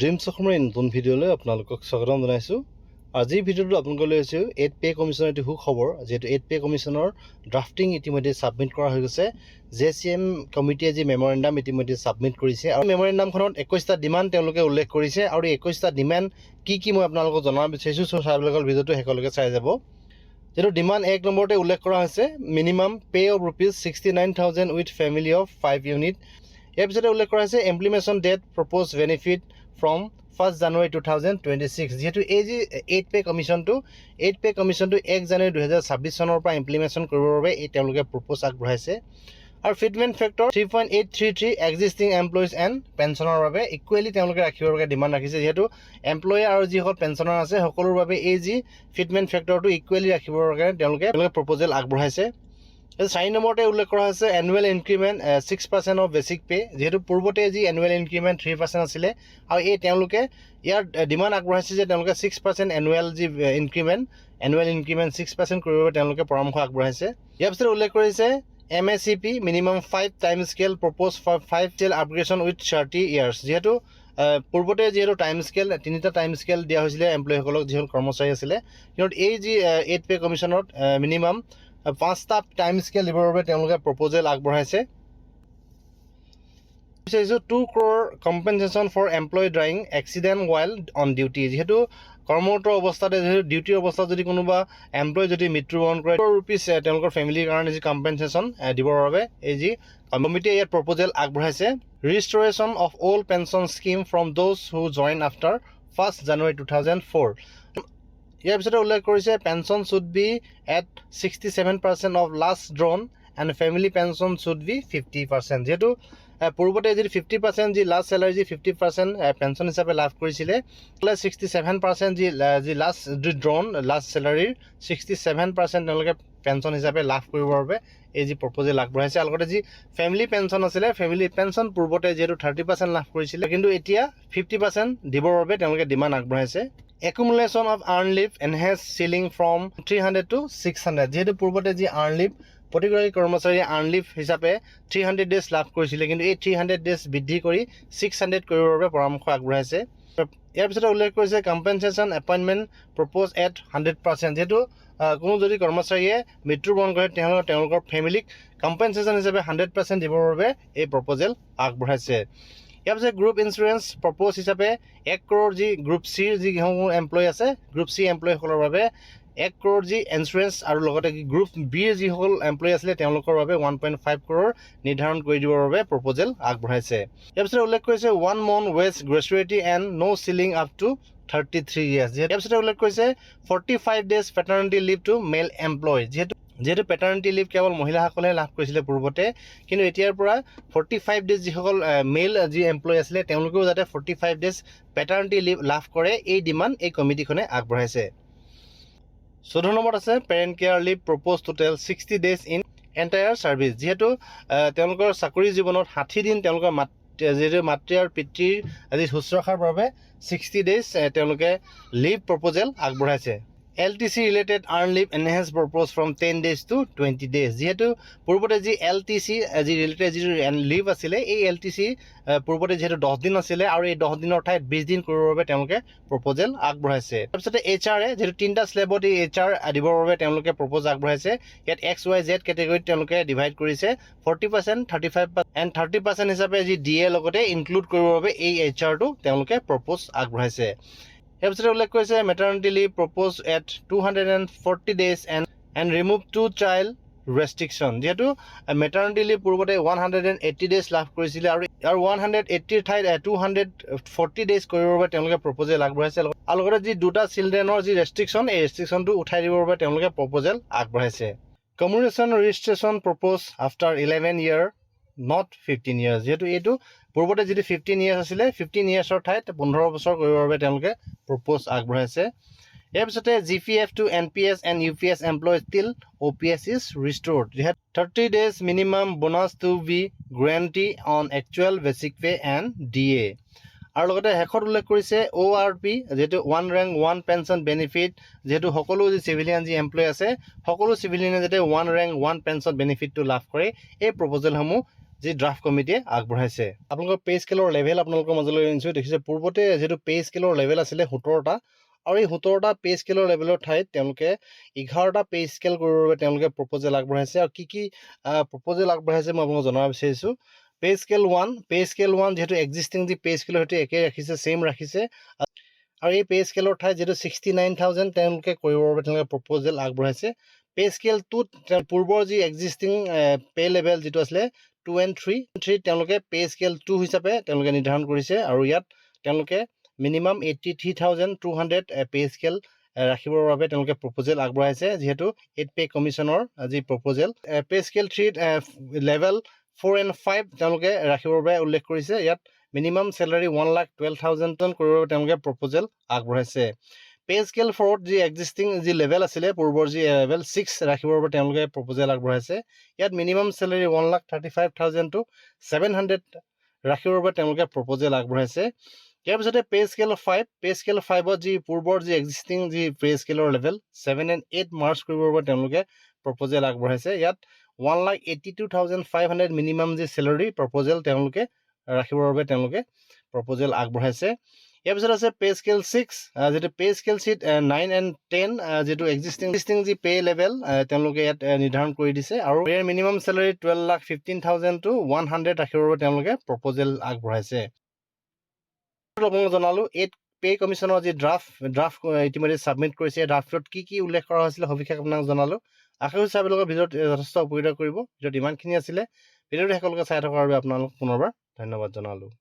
Dreams অসমৰ নতুন ভিডিঅ'লৈ আপোনালোকক স্বাগতম জনাইছোঁ। আজিৰ ভিডিঅ'টো আপোনালোকলৈ হৈছে 8 পে কমিশ্যনৰ এটি সুখবৰ, যিহেতু 8 পে কমিশ্যনৰ ড্ৰাফটিং ইতিমধ্যে ছাবমিট কৰা হৈ গৈছে। JCM কমিটিয়ে যি মেমৰেণ্ডাম ইতিমধ্যে ছাবমিট কৰিছে আৰু মেমৰেণ্ডামখনত 21টা ডিমাণ্ড তেওঁলোকে উল্লেখ কৰিছে আৰু 21টা ডিমাণ্ড কি মই আপোনালোকক জনাব বিচাৰিছোঁ। চ' চাবলৈগ'ল ভিডিঅ'টো শেষলৈকে চাই যাব। যিহেতু ডিমাণ্ড 1 নম্বৰতে উল্লেখ কৰা হৈছে minimum pay of ₹69,000 with family of 5 unit. ইয়াৰ পিছতে উল্লেখ কৰা হৈছে implementation date propose benefit from 1 January 2026। যিহেতু এই যি 8 পে কমিশ্যনটো 1 জানুৱাৰী 2026 চনৰ পৰা ইমপ্লিমেণ্টেশ্যন কৰিবৰ বাবে তেওঁলোকে প্ৰপ'জ আগবঢ়াইছে। আৰু fitment factor 3.833 existing employees and পেঞ্চনৰ বাবে ইকুৱেলি তেওঁলোকে ৰাখিবৰ বাবে ডিমাণ্ড ৰাখিছে। যিহেতু এমপ্লয়ী আৰু যিসকল পেঞ্চনাৰ আছে সকলোৰ বাবে এই যি ফিটমেণ্ট ফেক্টৰটো ইকুৱেলি ৰাখিবৰ কাৰণে তেওঁলোকে প্ৰপ'জেল আগবঢ়াইছে। 4 নম্বৰতে উল্লেখ কৰা হৈছে annual increment 6% of basic pay. যিহেতু পূৰ্বতে যি এনুৱেল ইনক্ৰিমেণ্ট 3% আছিলে আৰু তেওঁলোকে ইয়াৰ ডিমাণ্ড আগবঢ়াইছে যে তেওঁলোকে 6% এনুৱেল যি ইনক্ৰিমেণ্ট 6% কৰিবৰ বাবে তেওঁলোকে পৰামৰ্শ আগবঢ়াইছে। ইয়াৰ পিছত উল্লেখ কৰিছে MSCP minimum 5 time scale propose for 5 scale upgradation with 30 years. যিহেতু পূৰ্বতে যিহেতু টাইম স্কেল 3টা টাইম স্কেল দিয়া হৈছিলে এমপ্লয়ীসকলক, যিসকল কৰ্মচাৰী আছিলে, কিন্তু এই যি 8 পে কমিশ্যনত মিনিমাম 5টা টাইম স্কেল দিবৰ বাবে তেওঁলোকে প্ৰপ'জেল আগবঢ়াইছে। 2 crore কম্পেনচেশ্যন ফৰ এমপ্লয়ী ড্ৰাইং এক্সিডেণ্ট ৱাইল অন ডিউটি। যিহেতু কৰ্মৰত অৱস্থাতে ডিউটিৰ অৱস্থাত যদি কোনোবা এমপ্লয়ী যদি মৃত্যুবৰণ কৰে ₹100 তেওঁলোকৰ ফেমিলিৰ কাৰণে যি কম্পেনচেশ্যন দিবৰ বাবে এই যি কমিটিয়ে ইয়াত প্ৰপ'জেল আগবঢ়াইছে। Restoration of old pension scheme from those who join after 1 January 2004। ইয়াৰ পিছতে উল্লেখ কৰিছে pension should be at 67% of last drawn and family pension should be 50%। যিহেতু পূৰ্বতে যদি 50% যি লাষ্ট চেলাৰী যি 50% পেঞ্চন হিচাপে লাভ কৰিছিলে, 67% যি লাষ্ট ড্ৰন লাষ্ট চেলাৰীৰ 67% তেওঁলোকে পেঞ্চন হিচাপে লাভ কৰিবৰ বাবে এই যি প্ৰপ'জেল আগবঢ়াইছে। আৰু লগতে যি ফেমিলি পেঞ্চন আছিলে, ফেমিলি পেঞ্চন পূৰ্বতে যিহেতু 30% লাভ কৰিছিলে, কিন্তু এতিয়া 50% দিবৰ বাবে তেওঁলোকে ডিমাণ্ড আগবঢ়াইছে। Accumulation of earned leave enhance ceiling from 300 to 600। যিহেতু পূৰ্বতে যি আৰ্ণ লিভ প্ৰতিগৰাকী কৰ্মচাৰীয়ে আৰ্ণ লিভ হিচাপে 300 ডেজ লাভ কৰিছিলে, কিন্তু এই 300 ডেজ বৃদ্ধি কৰি 600 কৰিবৰ বাবে পৰামৰ্শ আগবঢ়াইছে। ইয়াৰ পিছতে উল্লেখ কৰিছে কম্পেনচেশ্যন এপইণ্টমেণ্ট প্ৰপ'জ এট 100%। যিহেতু কোনো যদি কৰ্মচাৰীয়ে মৃত্যুবৰণ কৰে তেওঁলোকৰ ফেমিলিক কম্পেনচেশ্যন হিচাপে 100% দিবৰ বাবে এই প্ৰপ'জেল আগবঢ়াইছে। ইয়াৰ পিছত গ্ৰুপ ইঞ্চুৰেঞ্চ প্ৰপ'জ হিচাপে 1 crore যি গ্ৰুপ চিৰ যিসমূহ এমপ্লয়ী আছে, গ্ৰুপ চি এমপ্লয়ীসকলৰ বাবে 1 crore যি ইঞ্চুৰেঞ্চ আৰু লগতে গ্ৰুপ বিৰ যিসকল এমপ্লয়ী আছিলে তেওঁলোকৰ বাবে 1.5 crore নিৰ্ধাৰণ কৰি দিবৰ বাবে প্ৰপ'জেল আগবঢ়াইছে। ইয়াৰ পিছত উল্লেখ কৰিছে 1 month wage gratuity and no' ceiling up to 33 years। ইয়াৰ পিছতে উল্লেখ কৰিছে 45 days paternity leave to male employee. যিহেতু পেটাৰ্নিটি লিভ কেৱল মহিলাসকলেহে লাভ কৰিছিলে পূৰ্বতে, কিন্তু এতিয়াৰ পৰা 45 days যিসকল মেল যি এমপ্লয়ী আছিলে তেওঁলোকেও যাতে 45 days পেটাৰ্নিটি লিভ লাভ কৰে, এই ডিমাণ্ড এই কমিটিখনে আগবঢ়াইছে। 14 নম্বৰত আছে parent care leave propose total 60 days in entire service. যিহেতু তেওঁলোকৰ চাকৰি জীৱনত 60 দিন তেওঁলোকৰ যিহেতু মাতৃ আৰু পিতৃৰ আজি শুশ্ৰূষাৰ বাবে 60 days তেওঁলোকে লিভ প্ৰপ'জেল আগবঢ়াইছে। LTC related earn leave enhance propose from 10 days to 20 days। যিহেতু পূৰ্বতে যি LTC যি ৰিলেটেড যিটো লিভ আছিলে, এই LTC পূৰ্বতে যিহেতু 10 দিন আছিলে আৰু এই 10 দিনৰ ঠাইত 20 দিন কৰিবৰ বাবে তেওঁলোকে প্ৰপ'জেল আগবঢ়াইছে। তাৰপিছতে HR যিহেতু 3টা স্লেবত এই HR দিবৰ বাবে তেওঁলোকে প্ৰপ'জ আগবঢ়াইছে। ইয়াত XYZ কেটেগৰীত তেওঁলোকে ডিভাইড কৰিছে 40%, 35% এণ্ড 30% হিচাপে যি DA লগতে ইনক্লুড কৰিবৰ বাবে এই HRটো তেওঁলোকে প্ৰপ'জ আগবঢ়াইছে। ইয়াৰ পিছতে উল্লেখ কৰিছে maternity leave propose at 240 days and remove 2 child restriction. যিহেতু মেটাৰ্নিটি লিভ পূৰ্বতে 180 days লাভ কৰিছিলে আৰু 180ৰ ঠাইত 240 days কৰিবৰ বাবে তেওঁলোকে প্ৰপ'জেল আগবঢ়াইছে। আৰু লগতে যি 2টা চিলড্ৰেনৰ যি ৰেষ্ট্ৰিকশ্যন, এই ৰেষ্ট্ৰিকশ্যনটো উঠাই দিবৰ বাবে তেওঁলোকে প্ৰপ'জেল আগবঢ়াইছে। Communication registration propose after 11 year not 15 years। যিহেতু এইটো পূৰ্বতে যিটো 15 years আছিলে, 15 yearsৰ ঠাইত 15 বছৰ কৰিবৰ বাবে তেওঁলোকে প্ৰপ'জ আগবঢ়াইছে। ইয়াৰ পিছতে GPF to NPS and UPS employees till OPS is restored। যিহেতু 30 days minimum bonus to be guarantee on actual basic pay and DA। আৰু লগতে শেষত উল্লেখ কৰিছে ORP যিহেতু 1 rank 1 পেঞ্চন বেনিফিট। যিহেতু সকলো যি চিভিলিয়ান যি এমপ্লয়ী আছে, সকলো চিভিলিয়ানে যাতে 1 rank 1 পেঞ্চন বেনিফিটটো লাভ কৰে, এই প্ৰপ'জেলসমূহ যি ড্ৰাফ্ট কমিটিয়ে আগবঢ়াইছে। আপোনালোকৰ পে স্কেলৰ লেভেল আপোনালোকৰ মাজলৈ আনিছোঁ। দেখিছে পূৰ্বতে যিহেতু পে স্কেলৰ লেভেল আছিলে 17টা, আৰু এই 17টা পে স্কেলৰ লেভেলৰ ঠাইত তেওঁলোকে 11টা পে স্কেল কৰিবৰ বাবে তেওঁলোকে প্ৰপ'জেল আগবঢ়াইছে। আৰু কি প্ৰপ'জেল আগবঢ়াইছে মই আপোনালোকক জনাব বিচাৰিছোঁ। পে স্কেল 1 যিহেতু এক্সিষ্টিং যি পে স্কেলৰ সৈতে একে ৰাখিছে, ছেইম ৰাখিছে, আৰু এই পে স্কেলৰ ঠাইত যিহেতু 69,000 তেওঁলোকে কৰিবৰ বাবে তেওঁলোকে প্ৰপ'জেল আগবঢ়াইছে। পে স্কেল 2ত পূৰ্বৰ যি এক্সিষ্টিং পে লেভেল যিটো আছিলে 2 and 3 তেওঁলোকে পে স্কেল 2 হিচাপে তেওঁলোকে নিৰ্ধাৰণ কৰিছে, আৰু ইয়াত তেওঁলোকে মিনিমাম 83,200 পে স্কেল ৰাখিবৰ বাবে তেওঁলোকে প্ৰপ'জেল আগবঢ়াইছে। যিহেতু 8 পে কমিশ্যনৰ যি proposal pay scale 3 level 4 and 5 তেওঁলোকে ৰাখিবৰ বাবে উল্লেখ কৰিছে। ইয়াত মিনিমাম চেলাৰী 1,12,000 কৰিবৰ বাবে তেওঁলোকে প্ৰপ'জেল আগবঢ়াইছে। পে স্কেল 4ত যি এক্সিষ্টিং যি লেভেল আছিলে পূৰ্বৰ যি লেভেল 6 ৰাখিবৰ বাবে তেওঁলোকে প্ৰপ'জেল আগবঢ়াইছে। ইয়াত মিনিমাম চেলাৰী 1,35,000 to 700 ৰাখিবৰ বাবে তেওঁলোকে প্ৰপ'জেল আগবঢ়াইছে। ইয়াৰ পিছতে পে স্কেল 5ত যি পূৰ্বৰ যি এক্সিষ্টিং যি পে স্কেলৰ লেভেল 7 and 8 মাৰ্চ কৰিবৰ বাবে তেওঁলোকে প্ৰপ'জেল আগবঢ়াইছে। ইয়াত 1,82,500 মিনিমাম যি চেলাৰী প্ৰপ'জেল তেওঁলোকে ৰাখিবৰ বাবে তেওঁলোকে প্ৰপ'জেল আগবঢ়াইছে। ইয়াৰ পিছত আছে পে স্কেল 6 যিটো পে স্কেল 9 and 10 যিটো এক্সিষ্টিং যি পে লেভেল তেওঁলোকে ইয়াত নিৰ্ধাৰণ কৰি দিছে, আৰু ইয়াৰ মিনিমাম চেলাৰী 12,15,000 to 100 ৰাখিবৰ বাবে তেওঁলোকে প্ৰপ'জেল আগবঢ়াইছে। আপোনালোকক জনালোঁ 8 পে কমিশ্যনৰ যি ড্ৰাফ্ট ইতিমধ্যে ছাবমিট কৰিছে। ড্ৰাফ্টত কি উল্লেখ কৰা হৈছিলে সবিশেষ আপোনাক জনালোঁ। আশা কৰিছোঁ আপোনালোকৰ ভিডিঅ'ত যথেষ্ট উপকৃত কৰিব। ভিডিঅ'ত ইমানখিনি আছিলে। ভিডিঅ'টো সকলোকে চাই থকাৰ বাবে আপোনালোক পুনৰবাৰ ধন্যবাদ জনালোঁ।